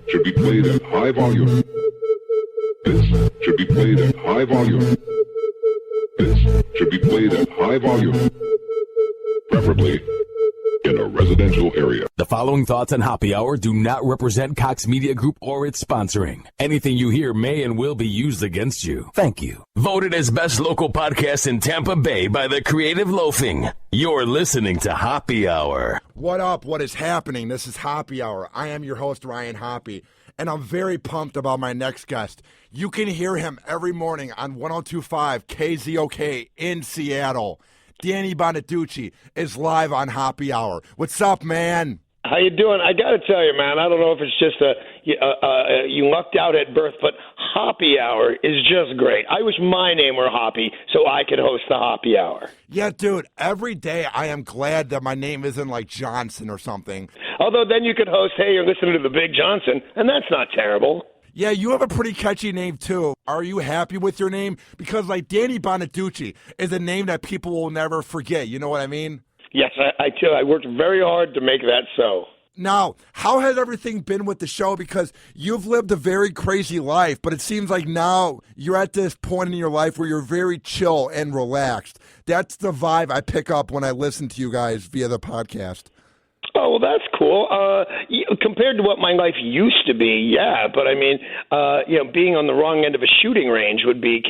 should be played at high volume. This should be played at high volume. This should be played at high volume. Preferably in a residential area. The following thoughts on Hoppe Hour do not represent Cox Media Group or its sponsoring. Anything you hear may and will be used against you. Thank you. Voted as best local podcast in Tampa Bay by the Creative Loafing. You're listening to Hoppe Hour. What up? What is happening? This is Hoppe Hour. I am your host, Ryan Hoppe, and I'm very pumped about my next guest. You can hear him every morning on 102.5 KZOK in Seattle. Danny Bonaduce is live on Hoppe Hour. What's up, man? How you doing? I got to tell you, man, I don't know if it's just you lucked out at birth, but Hoppe Hour is just great. I wish my name were Hoppe so I could host the Hoppe Hour. Yeah, dude, every day I am glad that my name isn't like Johnson or something. Although then you could host, hey, you're listening to the Big Johnson, and that's not terrible. Yeah, you have a pretty catchy name, too. Are you happy with your name? Because, like, Danny Bonaduce is a name that people will never forget. You know what I mean? Yes, I do. I worked very hard to make that so. Now, how has everything been with the show? Because you've lived a very crazy life, but it seems like now you're at this point in your life where you're very chill and relaxed. That's the vibe I pick up when I listen to you guys via the podcast. Oh, well, that's cool. Compared to what my life used to be, yeah. But, I mean, being on the wrong end of a shooting range would be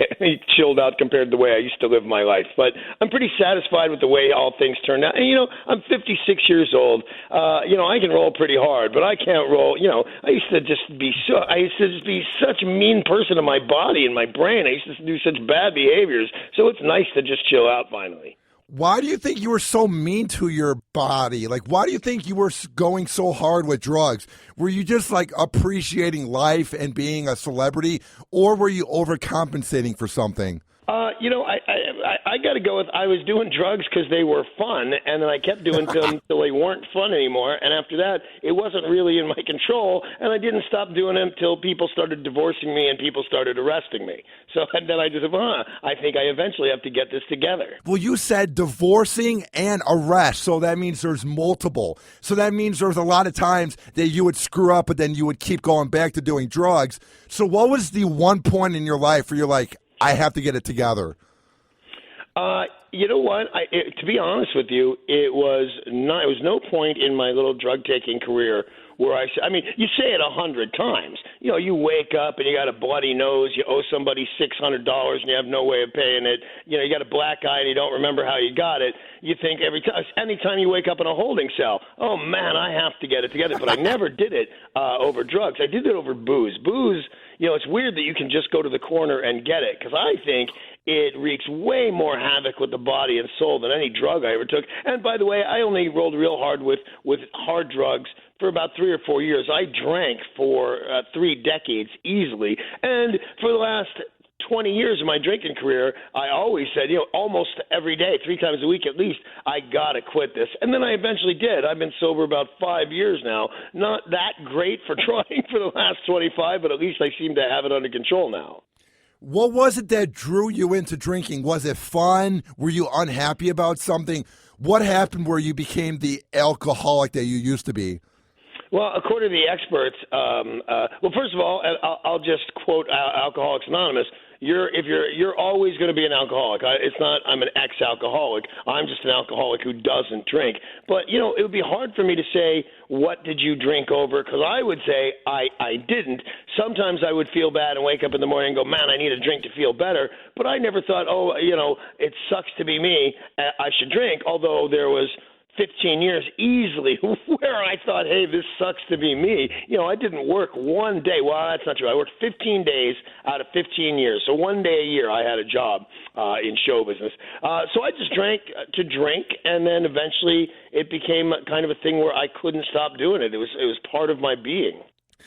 chilled out compared to the way I used to live my life. But I'm pretty satisfied with the way all things turned out. And, I'm 56 years old. I can roll pretty hard, but I can't roll. I used to just be such a mean person in my body and my brain. I used to do such bad behaviors. So it's nice to just chill out finally. Why do you think you were so mean to your body? Like, why do you think you were going so hard with drugs? Were you just, like, appreciating life and being a celebrity, or were you overcompensating for something? I got to go with I was doing drugs because they were fun, and then I kept doing them until they weren't fun anymore. And after that, it wasn't really in my control, and I didn't stop doing them until people started divorcing me and people started arresting me. So and then I just said, I think I eventually have to get this together. Well, you said divorcing and arrest, so that means there's multiple. So that means there's a lot of times that you would screw up, but then you would keep going back to doing drugs. So what was the one point in your life where you're like, I have to get it together? You know what? To be honest with you, it was no point in my little drug-taking career where you say it 100 times. You wake up and you got a bloody nose, you owe somebody $600 and you have no way of paying it. You got a black eye and you don't remember how you got it. You think anytime you wake up in a holding cell, oh man, I have to get it together. But I never did it over drugs. I did it over booze. Booze, it's weird that you can just go to the corner and get it, because I think it wreaks way more havoc with the body and soul than any drug I ever took. And by the way, I only rolled real hard with hard drugs for about 3 or 4 years. I drank for 3 decades easily. And for the last 20 years of my drinking career, I always said, almost every day, 3 times a week at least, I got to quit this. And then I eventually did. I've been sober about 5 years now. Not that great for trying for the last 25, but at least I seem to have it under control now. What was it that drew you into drinking? Was it fun? Were you unhappy about something? What happened where you became the alcoholic that you used to be? Well, according to the experts, first of all, I'll just quote Alcoholics Anonymous. You're always going to be an alcoholic. It's not I'm an ex-alcoholic. I'm just an alcoholic who doesn't drink. But, it would be hard for me to say, what did you drink over? Because I would say I didn't. Sometimes I would feel bad and wake up in the morning and go, man, I need a drink to feel better. But I never thought, it sucks to be me. I should drink, although there was 15 years easily where I thought, hey, this sucks to be me. I didn't work one day. Well, that's not true. I worked 15 days out of 15 years. So one day a year I had a job in show business. So I just drank to drink, and then eventually it became kind of a thing where I couldn't stop doing it. It was part of my being.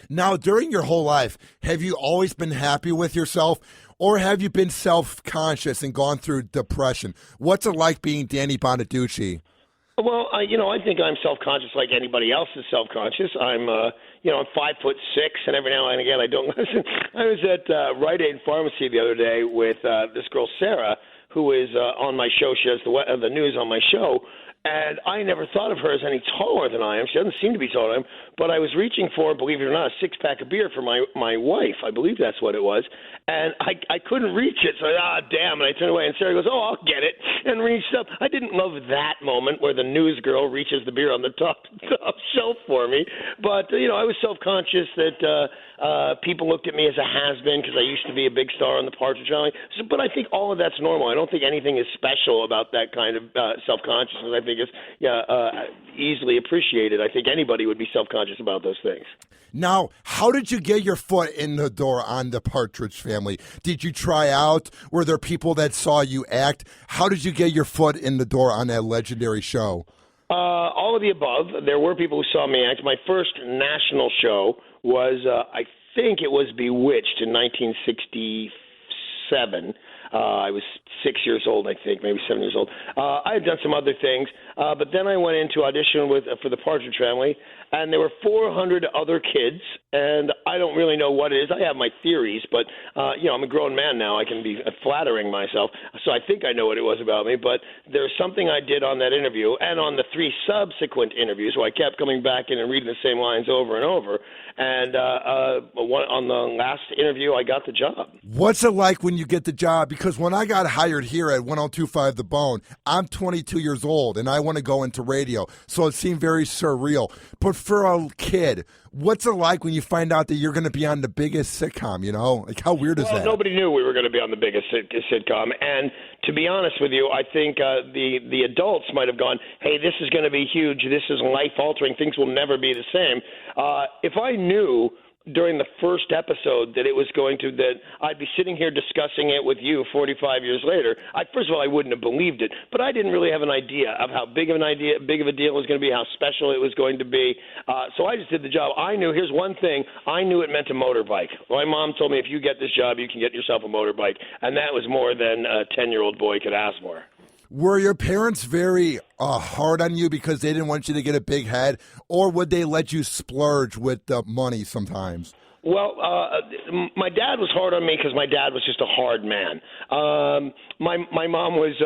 Now, during your whole life, have you always been happy with yourself, or have you been self-conscious and gone through depression? What's it like being Danny Bonaduce? Well, I think I'm self-conscious like anybody else is self-conscious. I'm 5'6", and every now and again I don't listen. I was at Rite Aid Pharmacy the other day with this girl, Sarah, who is on my show. She has the news on my show. And I never thought of her as any taller than I am. She doesn't seem to be taller than I am. But I was reaching for, believe it or not, a six-pack of beer for my wife. I believe that's what it was. And I couldn't reach it. So damn. And I turned away. And Sarah goes, I'll get it. And reached up. I didn't love that moment where the news girl reaches the beer on the top shelf for me. But, I was self-conscious that people looked at me as a has-been because I used to be a big star on the Partridge Family. But I think all of that's normal. I don't think anything is special about that kind of self-consciousness. I think it's easily appreciated. I think anybody would be self-conscious about those things. Now, how did you get your foot in the door on the Partridge Family? Did you try out? Were there people that saw you act? How did you get your foot in the door on that legendary show? All of the above. There were people who saw me act. My first national show was, I think it was Bewitched in 1967. I was 6 years old, I think, maybe 7 years old. I had done some other things, but then I went into audition for the Partridge Family, and there were 400 other kids, and I don't really know what it is. I have my theories, but, I'm a grown man now. I can be flattering myself, so I think I know what it was about me, but there's something I did on that interview and on the 3 subsequent interviews where I kept coming back in and reading the same lines over and over, and on the last interview, I got the job. What's it like when you get the job? Because when I got hired here at 102.5 The Bone, I'm 22 years old, and I want to go into radio, so it seemed very surreal. But for a kid, what's it like when you find out that you're going to be on the biggest sitcom, Like, how weird is that? Nobody knew we were going to be on the biggest sitcom, and to be honest with you, I think the adults might have gone, hey, this is going to be huge, this is life-altering, things will never be the same. If I knew during the first episode that I'd be sitting here discussing it with you 45 years later, first of all, I wouldn't have believed it, but I didn't really have an idea of how big of a deal it was going to be, how special it was going to be. So I just did the job. Here's one thing, I knew it meant a motorbike. My mom told me if you get this job, you can get yourself a motorbike, and that was more than a 10-year-old boy could ask for. Were your parents very hard on you because they didn't want you to get a big head, or would they let you splurge with the money sometimes? Well, my dad was hard on me because my dad was just a hard man. My mom went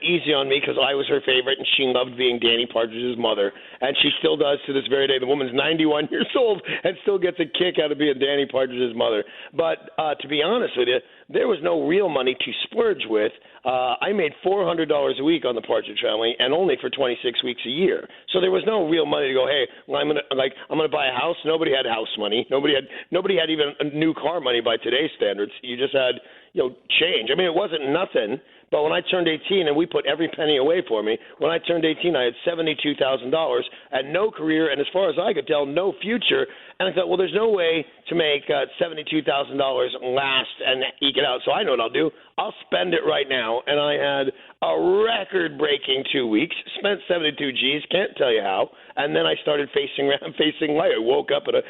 easy on me because I was her favorite, and she loved being Danny Partridge's mother, and she still does to this very day. The woman's 91 years old and still gets a kick out of being Danny Partridge's mother. But to be honest with you, there was no real money to splurge with. I made $400 a week on the Partridge Family, and only for 26 weeks a year. So there was no real money to go, hey, well, I'm gonna buy a house. Nobody had house money. Nobody had even a new car money by today's standards. You just had change. I mean, it wasn't nothing. But when I turned 18, and we put every penny away for me, when I turned 18, I had $72,000 and no career, and as far as I could tell, no future. And I thought, well, there's no way to make $72,000 last and eke it out. So I know what I'll do. I'll spend it right now. And I had a record-breaking 2 weeks, spent 72 G's, can't tell you how. And then I started facing life. I woke up in a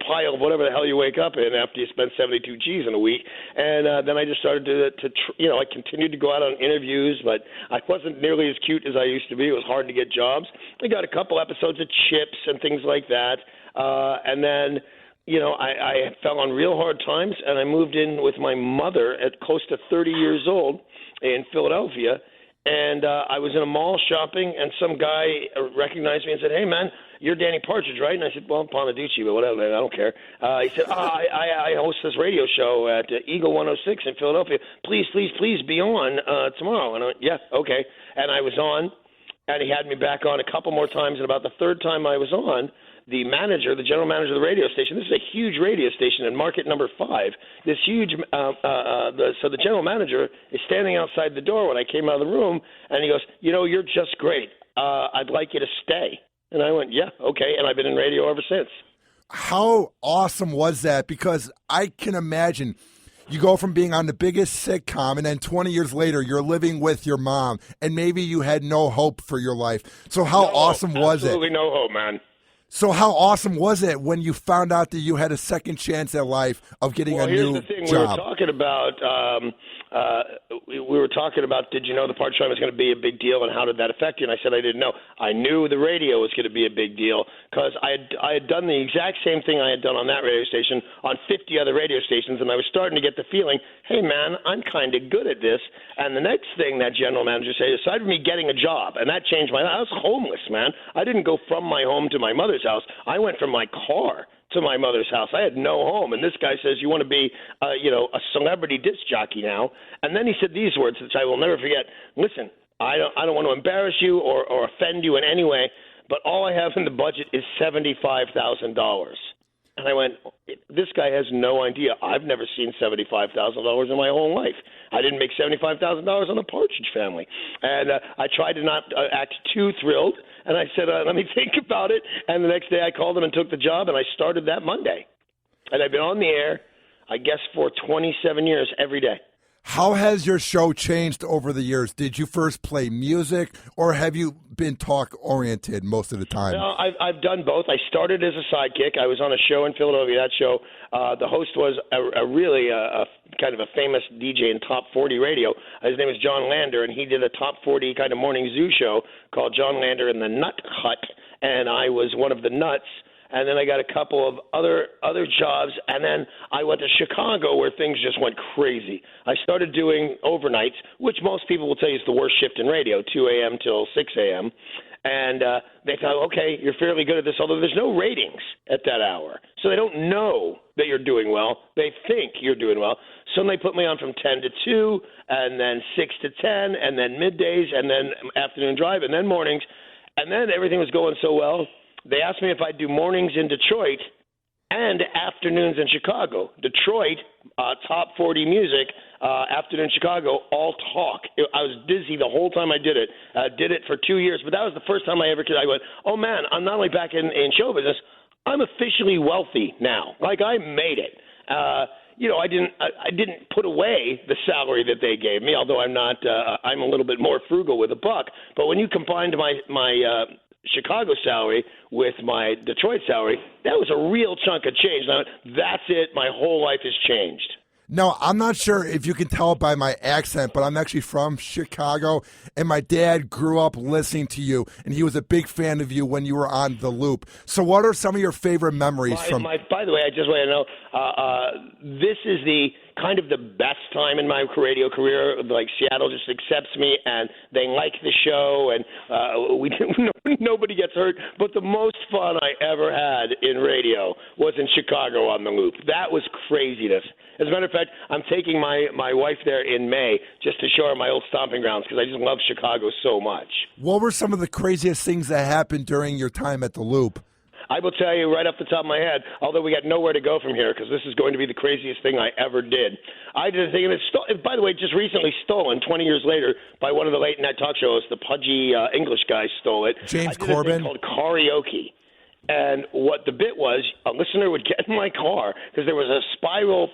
pile of whatever the hell you wake up in after you spend 72 G's in a week. And then I just started I continued to go out on interviews, but I wasn't nearly as cute as I used to be. It was hard to get jobs. I got a couple episodes of Chips and things like that. And then, I fell on real hard times, and I moved in with my mother at close to 30 years old in Philadelphia. And I was in a mall shopping, and some guy recognized me and said, hey, man, you're Danny Partridge, right? And I said, well, I'm Bonaduce, but whatever, I don't care. He said, I host this radio show at Eagle 106 in Philadelphia. Please be on tomorrow. And I went, yeah, okay. And I was on, and he had me back on a couple more times. And about the third time I was on, the general manager of the radio station, this is a huge radio station in market number 5, this huge, so the general manager is standing outside the door when I came out of the room, and he goes, you're just great. I'd like you to stay. And I went, yeah, okay, and I've been in radio ever since. How awesome was that? Because I can imagine you go from being on the biggest sitcom, and then 20 years later, you're living with your mom, and maybe you had no hope for your life. So how awesome was it? Absolutely no hope, man. So how awesome was it when you found out that you had a second chance at life of getting a new job? Here's the thing. We were talking about we were talking about, did you know the Partridge Family was going to be a big deal, and how did that affect you? And I said I didn't know. I knew the radio was going to be a big deal because I had done the exact same thing I had done on that radio station on 50 other radio stations, and I was starting to get the feeling, hey, man, I'm kind of good at this. And the next thing that general manager said, aside from me getting a job, and that changed my life, I was homeless, man. I didn't go from my home to my mother's house. I went from my car to my mother's house. I had no home. And this guy says, you want to be, a celebrity disc jockey now? And then he said these words, which I will never forget. Listen, I don't want to embarrass you or offend you in any way, but all I have in the budget is $75,000. And I went, this guy has no idea. I've never seen $75,000 in my whole life. I didn't make $75,000 on the Partridge Family. And I tried to not act too thrilled. And I said, let me think about it. And the next day I called him and took the job, and I started that Monday. And I've been on the air, I guess, for 27 years every day. How has your show changed over the years? Did you first play music, or have you been talk-oriented most of the time? No, I've done both. I started as a sidekick. I was on a show in Philadelphia. That show, the host was a really kind of a famous DJ in Top 40 radio. His name is John Lander, and he did a Top 40 kind of morning zoo show called John Lander and the Nut Hut, and I was one of the nuts. And then I got a couple of other jobs, and then I went to Chicago where things just went crazy. I started doing overnights, which most people will tell you is the worst shift in radio, 2 a.m. till 6 a.m., and they thought, okay, you're fairly good at this, although there's no ratings at that hour. So they don't know that you're doing well. They think you're doing well. So they put me on from 10 to 2, and then 6 to 10, and then middays, and then afternoon drive, and then mornings. And then everything was going so well, they asked me if I'd do mornings in Detroit and afternoons in Chicago. Detroit, top 40 music, afternoon Chicago, all talk. I was dizzy the whole time I did it. Did it for 2 years, but that was the first time I went, oh, man, I'm not only back in show business, I'm officially wealthy now. Like, I made it. I didn't put away the salary that they gave me, although I'm not. I'm a little bit more frugal with a buck. But when you combined my Chicago salary with my Detroit salary, that was a real chunk of change. Now, that's it. My whole life has changed. No, I'm not sure if you can tell by my accent, but I'm actually from Chicago, and my dad grew up listening to you, and he was a big fan of you when you were on The Loop. So what are some of your favorite memories By the way, I just want to know, this is the kind of the best time in my radio career. Like, Seattle just accepts me, and they like the show, and nobody gets hurt. But the most fun I ever had in radio was in Chicago on The Loop. That was craziness. As a matter of fact, I'm taking my wife there in May just to show her my old stomping grounds because I just love Chicago so much. What were some of the craziest things that happened during your time at The Loop? I will tell you right off the top of my head, although we got nowhere to go from here because this is going to be the craziest thing I ever did. I did a thing, and it's by the way, just recently stolen 20 years later by one of the late-night talk shows. The pudgy English guy stole it. James I did Corbin? a thing called karaoke. And what the bit was, a listener would get in my car because there was a spiral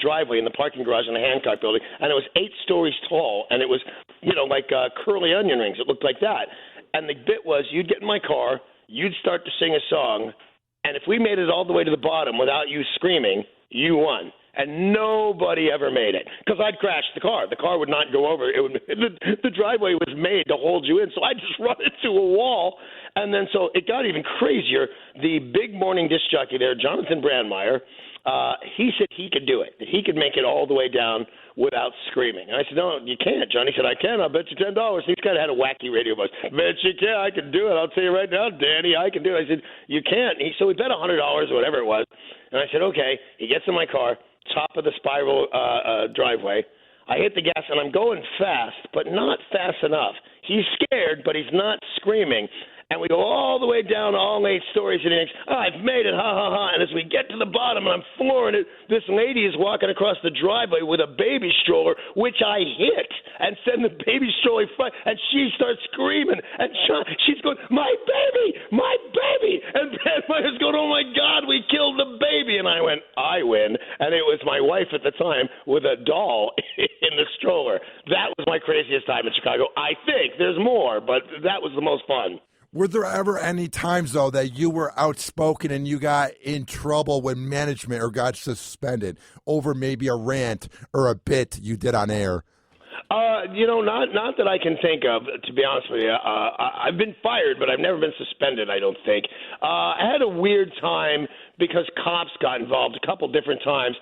driveway in the parking garage in the Hancock building, and it was 8 stories tall, and it was, like curly onion rings. It looked like that. And the bit was, you'd get in my car, you'd start to sing a song, and if we made it all the way to the bottom without you screaming, you won. And nobody ever made it because I'd crash the car. The car would not go over. The driveway was made to hold you in, so I just run into a wall. And then so it got even crazier. The big morning disc jockey there, Jonathan Brandmeier, he said he could do it, that he could make it all the way down without screaming. And I said, no, you can't, John. He said, I can. I'll bet you $10. He's kind of had a wacky radio voice. Bet you can. I can do it. I'll tell you right now, Danny, I can do it. I said, you can't. So we bet $100 or whatever it was. And I said, okay. He gets in my car, top of the spiral driveway. I hit the gas, and I'm going fast, but not fast enough. He's scared, but he's not screaming. And we go all the way down all 8 stories, and he thinks, I've made it, ha, ha, ha. And as we get to the bottom, and I'm flooring it, this lady is walking across the driveway with a baby stroller, which I hit, and send the baby stroller front, and she starts screaming, and she's going, my baby, my baby. And Brandmeier's going, oh, my God, we killed the baby. And I went, I win. And it was my wife at the time with a doll in the stroller. That was my craziest time in Chicago. I think there's more, but that was the most fun. Were there ever any times, though, that you were outspoken and you got in trouble with management or got suspended over maybe a rant or a bit you did on air? Not that I can think of, to be honest with you. I've been fired, but I've never been suspended, I don't think. I had a weird time because cops got involved a couple different times.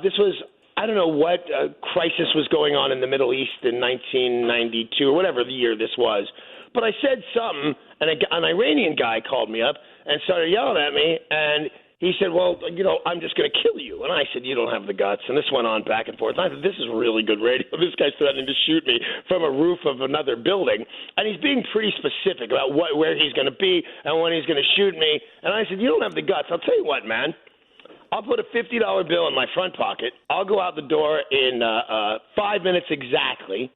This was, I don't know what crisis was going on in the Middle East in 1992 or whatever the year this was. But I said something, and an Iranian guy called me up and started yelling at me, and he said, well, I'm just going to kill you. And I said, you don't have the guts. And this went on back and forth. And I thought, this is really good radio. This guy's threatening to shoot me from a roof of another building. And he's being pretty specific about where he's going to be and when he's going to shoot me. And I said, you don't have the guts. I'll tell you what, man. I'll put a $50 bill in my front pocket. I'll go out the door in 5 minutes exactly.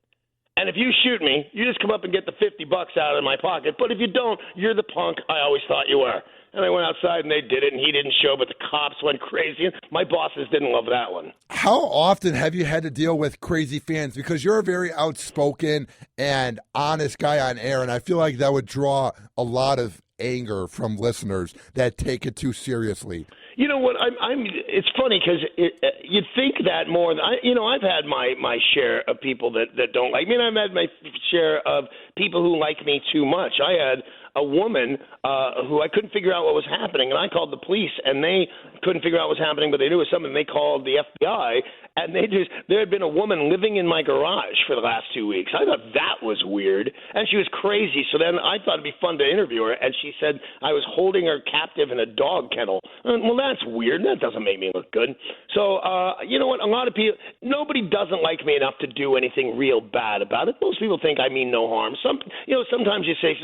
And if you shoot me, you just come up and get the $50 out of my pocket. But if you don't, you're the punk I always thought you were. And I went outside and they did it, and he didn't show, but the cops went crazy. And my bosses didn't love that one. How often have you had to deal with crazy fans? Because you're a very outspoken and honest guy on air, and I feel like that would draw a lot of anger from listeners that take it too seriously. You know what? It's funny because you'd think that more. I've had my share of people that don't like me, and I've had my share of people who like me too much. I had a woman who I couldn't figure out what was happening, and I called the police, and they couldn't figure out what was happening, but they knew it was something. They called the FBI, and there had been a woman living in my garage for the last 2 weeks. I thought that was weird, and she was crazy. So then I thought it'd be fun to interview her, and she said I was holding her captive in a dog kennel. Well, that's weird. That doesn't make me look good. So you know what? A lot of people, nobody doesn't like me enough to do anything real bad about it. Most people think I mean no harm. Sometimes you say,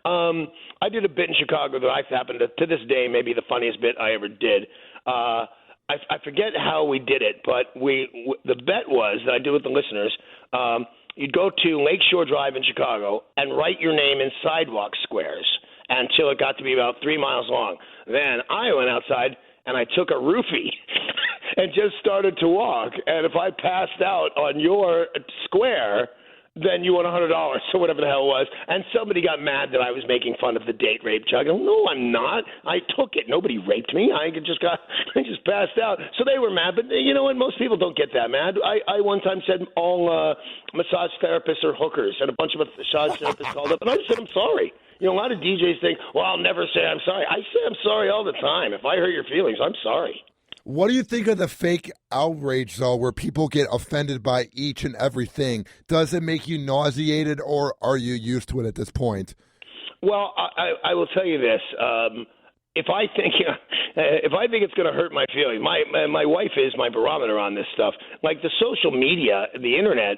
I did a bit in Chicago that I happened to this day, maybe the funniest bit I ever did. I forget how we did it, but the bet was that I did with the listeners. You'd go to Lakeshore Drive in Chicago and write your name in sidewalk squares until it got to be about 3 miles long. Then I went outside and I took a roofie and just started to walk. And if I passed out on your square, then you won $100 or whatever the hell it was. And somebody got mad that I was making fun of the date rape joke. No, I'm not. I took it. Nobody raped me. I just passed out. So they were mad. But you know what? Most people don't get that mad. I one time said all massage therapists are hookers, and a bunch of massage therapists called up, and I said I'm sorry. A lot of DJs think, well, I'll never say I'm sorry. I say I'm sorry all the time. If I hurt your feelings, I'm sorry. What do you think of the fake outrage, though, where people get offended by each and everything? Does it make you nauseated, or are you used to it at this point? Well, I will tell you this. If I think it's going to hurt my feelings, my wife is my barometer on this stuff. Like the social media, the internet,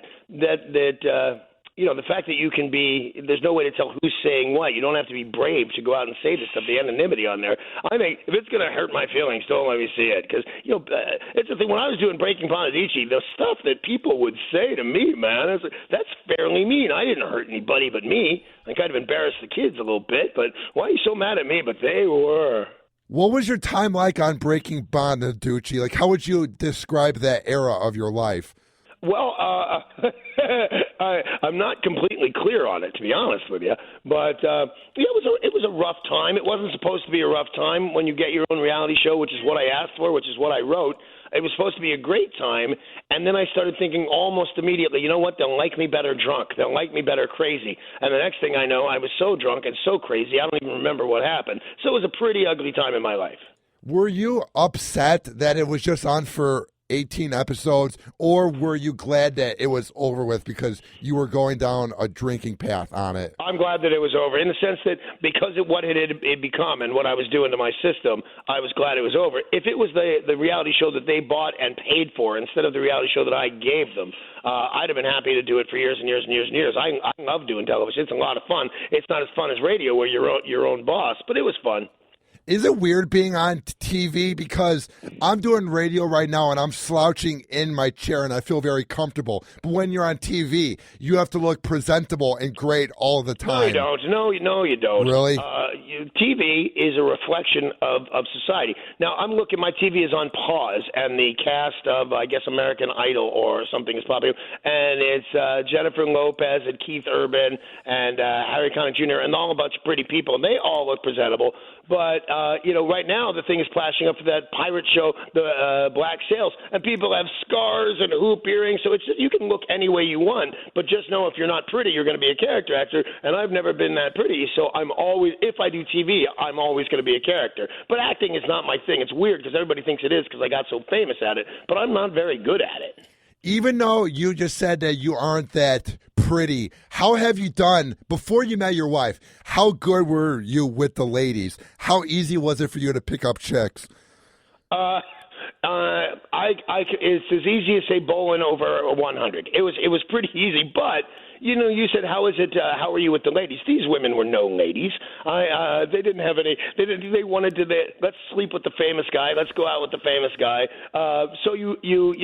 the fact that you can there's no way to tell who's saying what. You don't have to be brave to go out and say this stuff, the anonymity on there. I think if it's going to hurt my feelings, don't let me see it. Because, it's the thing. When I was doing Breaking Bonaduce, the stuff that people would say to me, man, that's fairly mean. I didn't hurt anybody but me. I kind of embarrassed the kids a little bit. But why are you so mad at me? But they were. What was your time like on Breaking Bonaduce? Like, how would you describe that era of your life? Well, I'm not completely clear on it, to be honest with you. But it was a rough time. It wasn't supposed to be a rough time when you get your own reality show, which is what I asked for, which is what I wrote. It was supposed to be a great time. And then I started thinking almost immediately, you know what? They'll like me better drunk. They'll like me better crazy. And the next thing I know, I was so drunk and so crazy, I don't even remember what happened. So it was a pretty ugly time in my life. Were you upset that it was just on for 18 episodes, or were you glad that it was over with because you were going down a drinking path on it? I'm glad that it was over, in the sense that because of what it had become and what I was doing to my system, I was glad it was over. If it was the reality show that they bought and paid for instead of the reality show that I gave them, I'd have been happy to do it for years and years and years and years. I love doing television. It's a lot of fun. It's not as fun as radio where you're your own boss, but it was fun. Is it weird being on TV? Because I'm doing radio right now and I'm slouching in my chair and I feel very comfortable. But when you're on TV, you have to look presentable and great all the time. No, you don't. No, you don't. Really? TV is a reflection of society. Now, I'm looking, my TV is on pause, and the cast of, I guess, American Idol or something is popping up, and it's Jennifer Lopez and Keith Urban and Harry Connick Jr. and all a bunch of pretty people, and they all look presentable. But, right now the thing is flashing up for that pirate show, the Black Sails, and people have scars and hoop earrings, so you can look any way you want, but just know if you're not pretty, you're going to be a character actor, and I've never been that pretty, so I'm always, if I do TV, I'm always going to be a character. But acting is not my thing. It's weird because everybody thinks it is because I got so famous at it, but I'm not very good at it. Even though you just said that you aren't that pretty, how have you done before you met your wife? How good were you with the ladies? How easy was it for you to pick up chicks? It's as easy as say bowling over 100. It was pretty easy, but you said how are you with the ladies? These women were no ladies. They didn't have any. They wanted to. Let's sleep with the famous guy. Let's go out with the famous guy. So you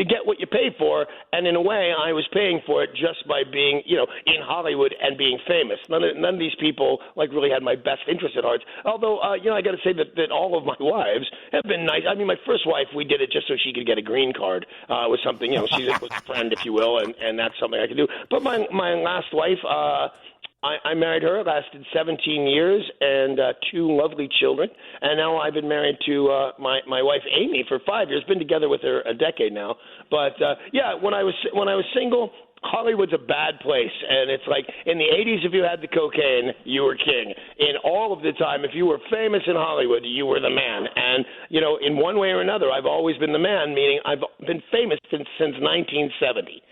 get what you pay for, and in a way, I was paying for it just by being in Hollywood and being famous. None of these people really had my best interest at heart. Although I got to say that all of my wives have been nice. I mean, my first wife, we did it just so she could get a green card. Was something she was a friend, if you will, and that's something I could do. But my last wife, I married her, lasted 17 years and 2 lovely children. And now I've been married to my wife, Amy, for 5 years. Been together with her a decade now. But, when I was single, Hollywood's a bad place, and it's like in the 80s, if you had the cocaine, you were king. In all of the time, if you were famous in Hollywood, you were the man. And, in one way or another, I've always been the man, meaning I've been famous since 1970.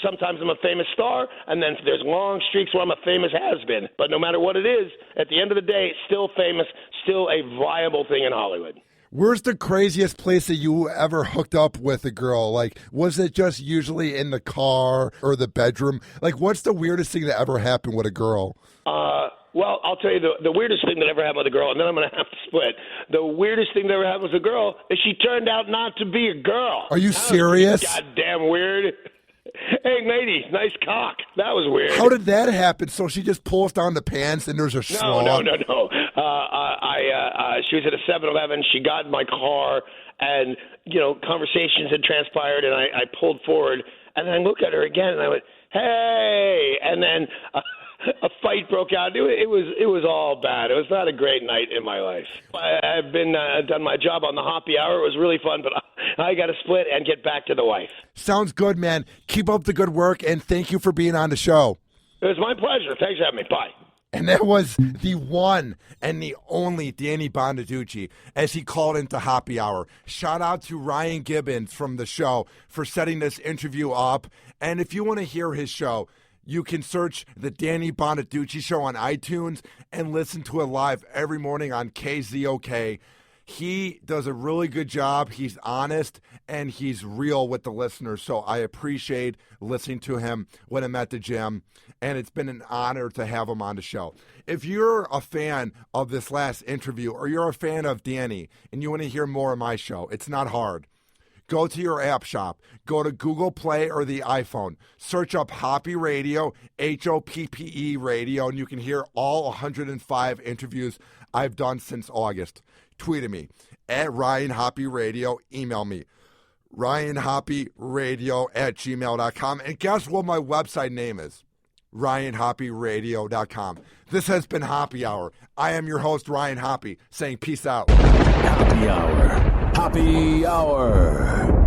Sometimes I'm a famous star, and then there's long streaks where I'm a famous has-been. But no matter what it is, at the end of the day, still famous, still a viable thing in Hollywood. Where's the craziest place that you ever hooked up with a girl? Was it just usually in the car or the bedroom? What's the weirdest thing that ever happened with a girl? Well, I'll tell you the weirdest thing that ever happened with a girl, and then I'm going to have to split. The weirdest thing that ever happened with a girl is she turned out not to be a girl. Are you serious? Goddamn weird. Hey, lady, nice cock. That was weird. How did that happen? So she just pulls down the pants and there's a straw? No. She was at a 7-Eleven. She got in my car, and, conversations had transpired, and I pulled forward, and then I looked at her again, and I went, hey, and then a fight broke out. It was all bad. It was not a great night in my life. I've been done my job on the Hoppe Hour. It was really fun, but I got to split and get back to the wife. Sounds good, man. Keep up the good work, and thank you for being on the show. It was my pleasure. Thanks for having me. Bye. And that was the one and the only Danny Bonaduce as he called into Hoppe Hour. Shout out to Ryan Gibbons from the show for setting this interview up. And if you want to hear his show, you can search the Danny Bonaduce Show on iTunes and listen to it live every morning on KZOK. He does a really good job. He's honest, and he's real with the listeners. So I appreciate listening to him when I'm at the gym, and it's been an honor to have him on the show. If you're a fan of this last interview, or you're a fan of Danny, and you want to hear more of my show, it's not hard. Go to your app shop. Go to Google Play or the iPhone. Search up Hoppe Radio, Hoppe Radio, and you can hear all 105 interviews I've done since August. Tweet at me, at Ryan Hoppe Radio. Email me, ryanhopperadio@gmail.com. And guess what my website name is? ryanhopperadio.com. This has been Hoppe Hour. I am your host, Ryan Hoppe, saying peace out. Hoppe Hour. Hoppe Hour.